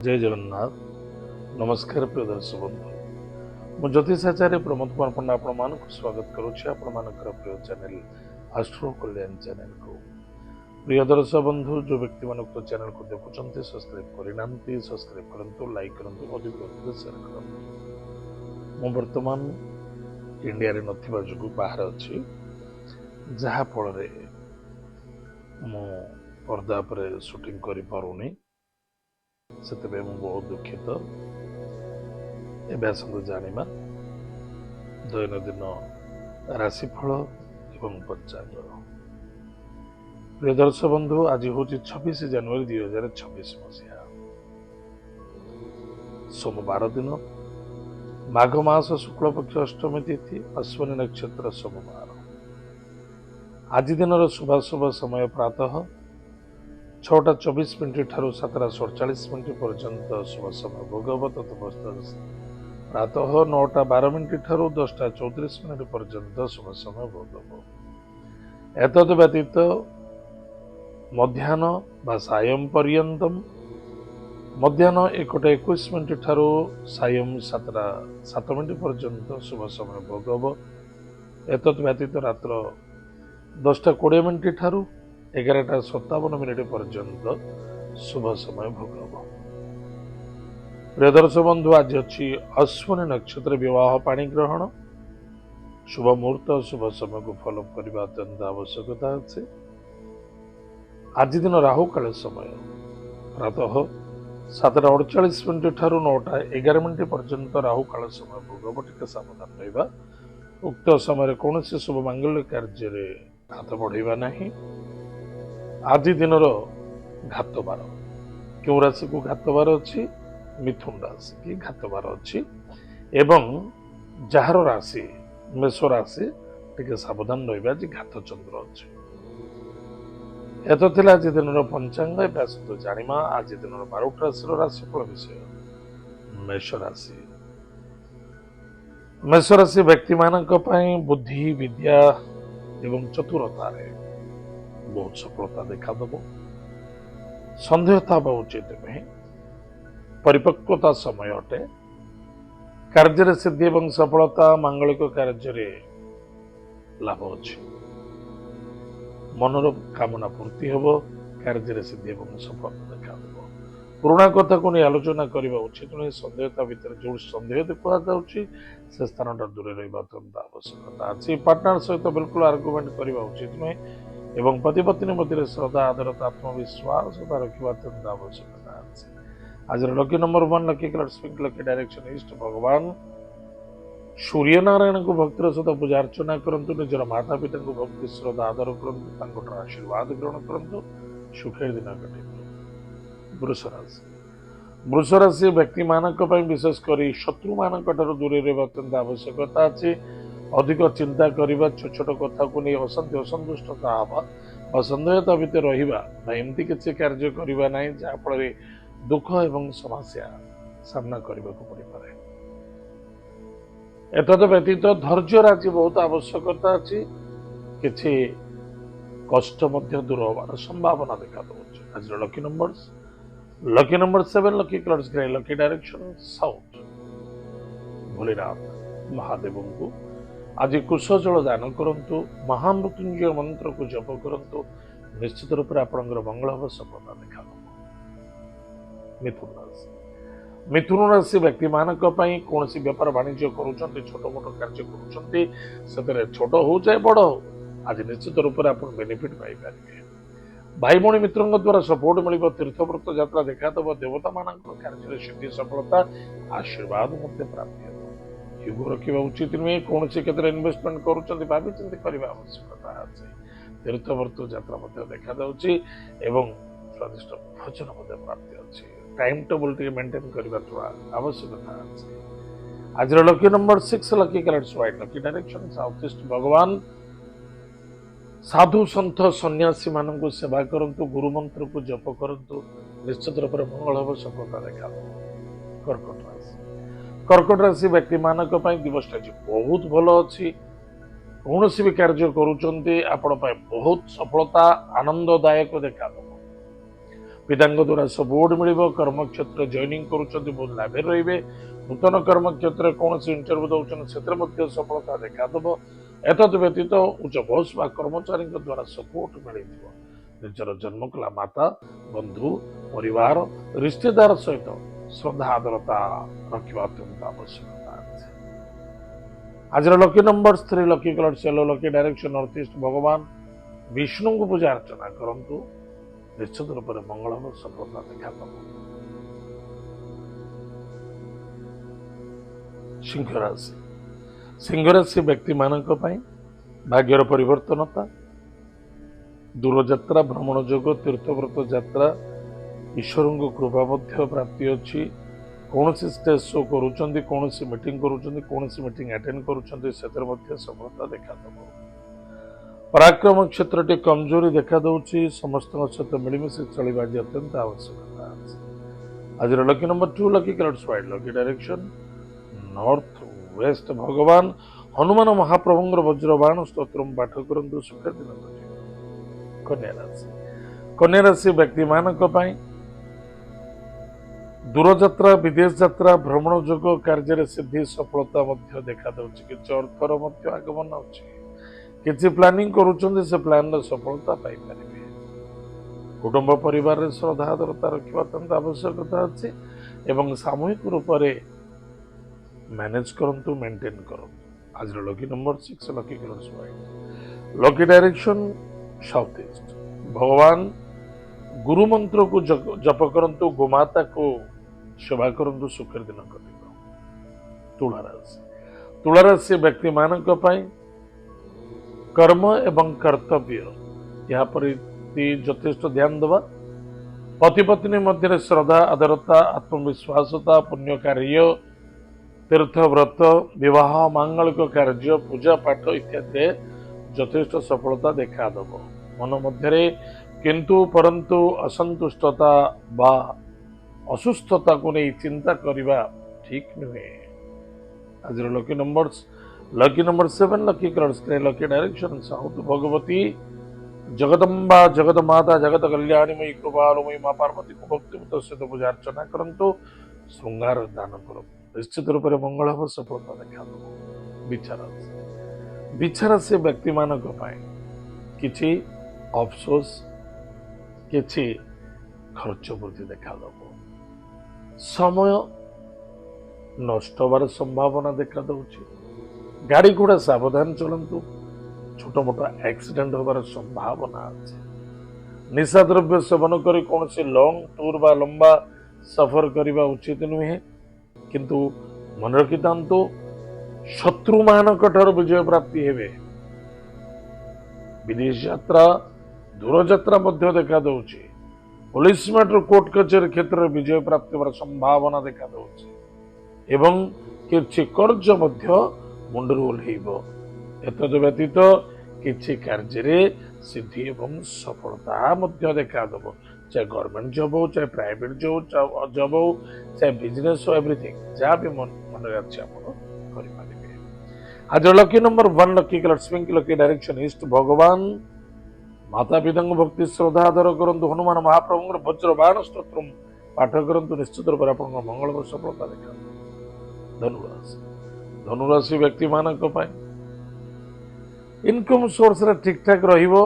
जय जगन्नाथ। नमस्कार प्रिय दर्शक बंधु, मु ज्योतिषाचार्य प्रमोद कुमार पंडा आपण मानक स्वागत करुच्ची आपण मानकर प्रिय चैनल एस्ट्रो कल्याण चैनल को। प्रिय दर्शक बंधु, जो व्यक्ति मानक चैनल को देखुचंते सब्सक्राइब करिनांती सब्सक्राइब करंतु, लाइक करंतु, अधिक अधिक शेयर करंतु। मु वर्तमान इंडिया रे नथिबा जुगु बाहर अछि, जहा फल रे मु पर्दा पर शूटिंग करि पारुनी। सेतबे मु बहुत दुखित। एबे आसंतु जानिमा दैनंदिन राशिफल एवं पंचांग। प्रिय दर्शक बंधु, आज हूँ 26 जनवरी 2026 मसीहा, सोमवार दिन, माघ मास शुक्ल पक्ष अष्टमी तिथि, अश्विनी नक्षत्र सोमवार। आज दिन शुभाशुभ समय प्रातः 6:24 ठारू 7:47 पर्यंत शुभ समय भोगवत, प्रातः 9:12 ठारू 10:34 पर्यंत शुभ समय भोगव। एतद् व्यतीत मध्याह्न बा सायं पर्यंतम मध्याह्न 1:21 ठारू सायं 7:07 पर्यंत शुभ समय भोगव। एतद् व्यतीत रात्र 10:20 ठारू 11:57 पर्यंत शुभ समय भोगव। प्रिय दर्शक बंधु, आज अच्छी अश्विनी नक्षत्र विवाह पाणी ग्रहण शुभ मुहूर्त शुभ समय को फॉलो करने अत्यंत आवश्यकता अच्छे। आज दिन राहु काल समय प्रातः 7:48 ठारू 9:11 पर्यंत राहु काल समय भोगव। टिके सावधान रहिबा। उक्त समय कौन शुभ मांगल्य कार्य हाथ बढ़ेबा नहीं। आज दिन घातबार क्यों राशि को घातबार अच्छी? मिथुन राशि की घातबार अच्छी एवं जार राशि मेष राशि टिके सावधान रहिबा जे घात चंद्र अच्छे। एत थिला आज दिन पंचांग। एसतु जानिमा आज दिन 12 राशि राशिफल विषय। मेष राशि। मेष राशि व्यक्ति मानक पई बुद्धि विद्या एवं चतुरता रे बहुत सफलता देखा दब। संदेह था उचित नहीं। परिपक्वता समय अटे। कार्य सिद्धि एवं सफलता मांगलिक कार्य लाभ अच्छे। मनोर कामना पूर्ति हम। कार्य सिद्धि एवं सफलता देखा दब। पुराणा कथा को नहीं आलोचना करने उचित नहीं। संदेहता भितर जो संदेह देखा जाऊँगी से स्थान दूर रहा अत्यंत आवश्यकता अच्छी। पार्टनर सहित बिल्कुल आर्गुमेंट करने उचित नहीं एवं पति पत्नी मध्य श्रद्धा आदरता आत्मविश्वास रखा अत्यंत आवश्यकता अच्छे। आज lucky number 1 lucky colour pink lucky direction east. भगवान सूर्य नारायण को भक्तिर सहित पूजा अर्चना करंतु। निजर माता पिता को भक्ति श्रद्धा आदर करंतु। आशीर्वाद ग्रहण करंतु। सुखेर दिन कटे। वृष राशि। वृष राशि व्यक्ति मानक विशेषकर शत्रु मानक दूर रहा अत्यंत आवश्यकता अच्छी। अधिक चिंता करने छोट छोट कथा को नहीं अशांति असंतुष्टता हवा असंदेहता भितर रहा एमती किसी कार्य करवा ना जहाँफल दुख एवं समस्या सामना करने को पड़ पाए। एतद व्यतीत धैर्य राशि बहुत आवश्यकता अच्छी। किसी कष्ट दूर होवार संभावना देखा दूसरी। आज lucky number 7 lucky colours grey lucky direction south. Bholenath Mahadev को आज कुश जल दान करंतु। महामृत्युंजय मंत्र को जप करंतु। निश्चित रूप से आपंकर मंगल हम सफलता देखा। मिथुन राशि। मिथुन राशि व्यक्ति मानक कौन व्यापार वाणिज्य करुँच छोट मोट कार्य करुँच छोट हो चाहे बड़ हो आज निश्चित रूप से आप बेनिफिट पाई। भाई भौणी मित्रों द्वारा सपोर्ट मिल। तीर्थव्रत यात्रा देखा दब। देवता मान कार्य सिद्धि सफलता आशीर्वाद प्राप्ति हो। युग रखा उचित नुहे। कौन क्षेत्र में इन्वेस्टमेंट करुँच भाई चिंती करने आवश्यकता अच्छे। तीर्थव्रत यात्रा देखा स्वादिष्ट भोजन प्राप्ति अच्छी। टाइम टेबल मेंटेन करने आवश्यकता अच्छे। आज lucky number 6 lucky colours white lucky direction south east. भगवान साधु सन्थ सन्यासी मान सेवा करंतु। गुरु मंत्र को जप करंतु। निश्चित रूप से मंगल हम सफलता देखा। कर्कट राशि। कर्कट राशि व्यक्ति मानक दिवस बहुत भल अच्छी। कौन भी कार्य करुँच बहुत सफलता आनंददायक देखा। पिताଙ୍କ द्वारा सपोर्ट मिलिबो कर्मक्षेत्र जॉइनिंग करूछन्ति बहुत लाभे रहिबे नूतन कर्मक्षेत्र कौन इंटरव्यू दौरान से सफलता देखा दब एतद व्यतीत उच्च बॉस व कर्मचारी द्वारा सपोर्ट मिल निजर जन्म कला माता बंधु परिवार रिश्तेदार सहित श्रद्धा आदरता रखा अत्यंत आवश्यकता आज lucky number 3 lucky colour yellow lucky direction north east भगवान विष्णु को पूजा अर्चना करंतु निश्चित रूप से मंगल और सफलता देखा दब सिंह राशि सिंह राशि व्यक्ति मानक भाग्यर परिवर्तनता दूरयात्रा भ्रमण जोग तीर्थव्रत यात्रा ईश्वर को कृपा प्राप्ति अच्छी कौन स्टेज शो करुँच कौन मीटिंग कौन मीटिंग अटेंड करुँच सफलता देखा दब पराक्रम क्षेत्र टी कमजोरी देखा दौची समस्त सहित मिलमिशि चलवा अत्यंत आवश्यकता आज lucky number 2 lucky colours white lucky direction north west भगवान हनुमान महाप्रभुंर वज्रबाण स्तोत्र पाठ करंतु सुख दिन कन्या राशि व्यक्ति मानक दूरयात्रा विदेश यात्रा भ्रमण जोग कार्य सिद्धि सफलता देखा दौची कि अर्थर आगमन अच्छी प्लानिंग करुँच से प्लान सफलता पाई कुटुंब परिवार श्रद्धा आदरता रखा अत्यंत आवश्यकता अच्छी एवं सामूहिक रूप से मैनेज करंतु मेंटेन करंतु आज lucky number 6 lucky colours white lucky direction south east भगवान गुरु मंत्र को जप करंतु गोमाता को सेवा करंतु सुखर दिन कटिब तुला राशि व्यक्ति मानक कर्म एवं कर्तव्य यहाँ पर यथेष्ट ध्यान देवा पति पत्नी मध्य श्रद्धा आदरता आत्मविश्वासता पुण्य कार्य तीर्थ व्रत विवाह मांगलिक कार्य पूजा पाठ इत्यादि यथेष्ट सफलता देखा दब मन मध्य किंतु परंतु असंतुष्टता बा असुस्थता को नहीं चिंता करने ठीक नुहे आज lucky number 7 lucky colours lucky direction south Bhagwati Jagadamba जगदमाता जगत कल्याणीमयी कृपालुमयी मां पार्वती को भक्ति सहित पूजा अर्चना करंतु श्रृंगार दान करो निश्चित रूप से मंगल हम सफलता देखा विचार से व्यक्ति मानक किछि अफसोस किछि खर्च वृद्धि देखा दब समय नष्ट होवार संभावना देखा दौची गाड़ी घोड़ा सावधान चलतु छोट मोट एक्सीडेंट होवार संभावना अच्छे निशा द्रव्य सेवन कर कौन लॉन्ग टूर बा लंबा सफर करने उचित नुहे किंतु मन रखी था शत्रु मानक विजय प्राप्ति हेबे विदेश यात्रा दूर यात्रा देखा दौची पुलिस मैटर कोर्ट कचेरी क्षेत्र में विजय प्राप्ति होवार संभावना देखा दौची एवं किछि कर्ज मुंडर ओह्लैब एतद व्यतीत किछि कार्य सिद्धि एवं सफलता देखा दब चाहे गवर्नमेंट जॉब हो चाहे प्राइवेट जॉब हो चाहे बिजनेस हो एवरीथिंग जहाँ भी मन अच्छे आज lucky number 1 lucky colour pink lucky direction east भगवान माता पिता भक्ति श्रद्धा आदर करंतु हनुमान महाप्रभु वज्र बाण स्तोत्र पाठ करंतु निश्चित रूप से आपन मंगल और सफलता देखा धनुराशि व्यक्ति मानक इनकम सोर्स रे ठीक ठाक रहिबो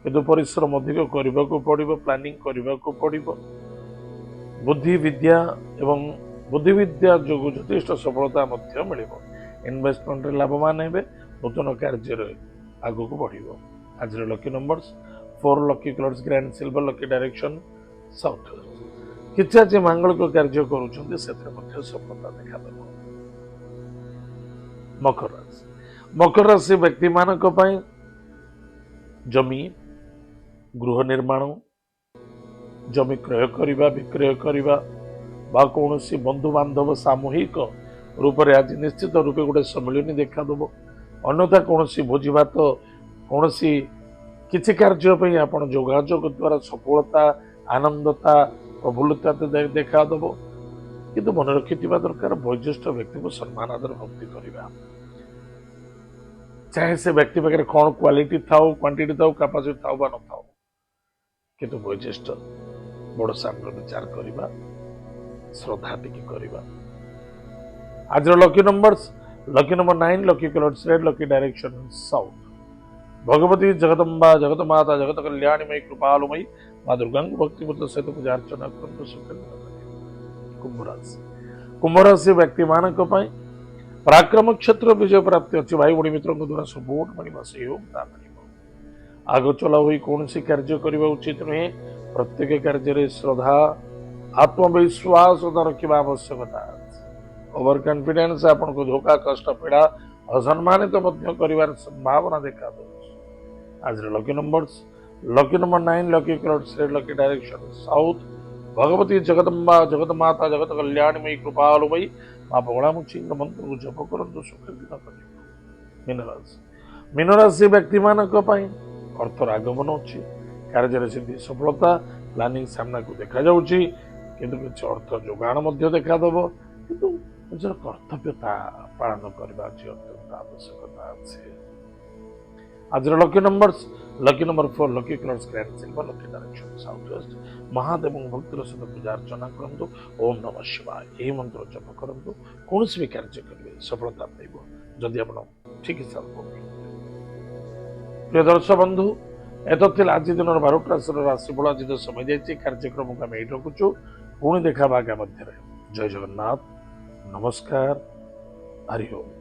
किंतु परिश्रम अधिक करने को पड़ो प्लानिंग करने को पड़ो बुद्धि विद्या एवं बुद्धि विद्या जो यथेष्ट सफलता मिल इन्वेस्टमेंट लाभवान हे नूतन कार्य आग को बढ़ो आज lucky numbers 4 lucky colours grand silver lucky direction south किसी आज मांगलिक कार्य करुँच सफलता देखा दब मकर राशि व्यक्ति मानक जमी गृह निर्माण जमी क्रय करने विक्रय करने कौन बंधु बांधव सामूहिक रूप से आज निश्चित रूप गोटे सम्मिलनी देखा दब अन्यथा कौन भोजी भात कौन किसी कार्य आप जोगाजोग द्वारा सफलता आनंदता प्रफुल्लता देखा दब किंतु मन रखि दरकार वयोज्येष्ठ व्यक्ति को सम्मान आदर भक्ति करवा चाहे से व्यक्ति पाखे कौन क्वालिटी था क्वांटिटी था कैपेसिटी था न था किंतु वयोज्येष्ठ ବଡ଼ ସାଙ୍ଗର ବିଚାର କରିବା, ଶ୍ରଦ୍ଧା ଟିକେ କରିବା। ଆଜିର lucky number 9, lucky colours red, lucky direction south. Bhagwati Jagadamba, ଜଗତମାତା, ଜଗତ କଲ୍ୟାଣୀମୟୀ, କୃପାଲୁମୟୀ ମା ଦୁର୍ଗାଙ୍କୁ ଭକ୍ତିପୂତ ସହିତ ପୂଜା ଅର୍ଚ୍ଚନା କରନ୍ତୁ। କୁମ୍ଭରାଶି ବ୍ୟକ୍ତିମାନଙ୍କ ପାଇଁ ପରାକ୍ରମ କ୍ଷେତ୍ର ବିଜୟ ପ୍ରାପ୍ତି ଅଛି। ଭାଇ ଭଉଣୀ ମିତ୍ରଙ୍କ ଦ୍ୱାରା ସପୋର୍ଟ ମିଳିବ, ସହଯୋଗିତା ମିଳିବ। ଆଗଚଲା ହୋଇ କୌଣସି କାର୍ଯ୍ୟ କରିବା ଉଚିତ ନୁହେଁ। ପ୍ରତ୍ୟେକ କାର୍ଯ୍ୟରେ ଶ୍ରଦ୍ଧା, ଆତ୍ମବିଶ୍ୱାସ ରଖିବା ଆବଶ୍ୟକତା ଅଛି। ଓଭର କନଫିଡେନ୍ସ ଆପଣଙ୍କୁ ଧୋକା, କଷ୍ଟ, ପୀଡ଼ା, ଅସମ୍ମାନିତ ମଧ୍ୟ କରିବାର ସମ୍ଭାବନା ଦେଖାଦେଉଛି। ଆଜିର lucky number 9, lucky colours red, lucky direction south. Bhagwati Jagadamba, ଜଗତମାତା, ଜଗତ କଲ୍ୟାଣୀମୟୀ, କୃପାଲୁମୟୀ ମା ବଗଳାମୁଖୀଙ୍କ ମନ୍ତ୍ରକୁ ଜପ କରନ୍ତୁ, ସୁଖ ଦିନ କରିବ। ମୀନରାଶି ବ୍ୟକ୍ତିମାନଙ୍କ ପାଇଁ ଅର୍ଥର ଆଗମନ ଅଛି। କାର୍ଯ୍ୟରେ ସିଦ୍ଧି, ସଫଳତା, ପ୍ଲାନିଂ ସାମ୍ନାକୁ ଦେଖାଯାଉଛି। କିନ୍ତୁ କିଛି ଅର୍ଥ ଯୋଗାଣ ମଧ୍ୟ ଦେଖାଦେବ। କିନ୍ତୁ ନିଜର କର୍ତ୍ତବ୍ୟତା ପାଳନ କରିବା ଆଜି ଅତ୍ୟନ୍ତ ଆବଶ୍ୟକତା ଅଛି। ଆଜିର lucky number 4, lucky colours grand silver, lucky direction south west. ମହାଦେବଙ୍କ ଭକ୍ତିର ସହିତ ପୂଜା ଅର୍ଚ୍ଚନା କରନ୍ତୁ। ଓମ୍ ନମଃ ଶିବାୟ ଏହି ମନ୍ତ୍ର ଜପ କରନ୍ତୁ। କୌଣସି ବି କାର୍ଯ୍ୟ କରିବେ ସଫଳତା ପାଇବ ଯଦି ଆପଣ ଠିକ ହିସାବରେ କରୁଛନ୍ତି। ପ୍ରିୟ ଦର୍ଶକ ବନ୍ଧୁ, ଏତ ଥିଲା ଆଜି ଦିନର 12ଟି ରାଶିର ରାଶିଫଳ। ଆଜି ତ ସମୟ ଯାଇଛି, କାର୍ଯ୍ୟକ୍ରମକୁ ଆମେ ଏଇଠି ରଖୁଛୁ। ପୁଣି ଦେଖା ହେବା ଆଗାମୀ ମଧ୍ୟରେ। ଜୟ ଜଗନ୍ନାଥ, ନମସ୍କାର, ହରି ଓମ୍।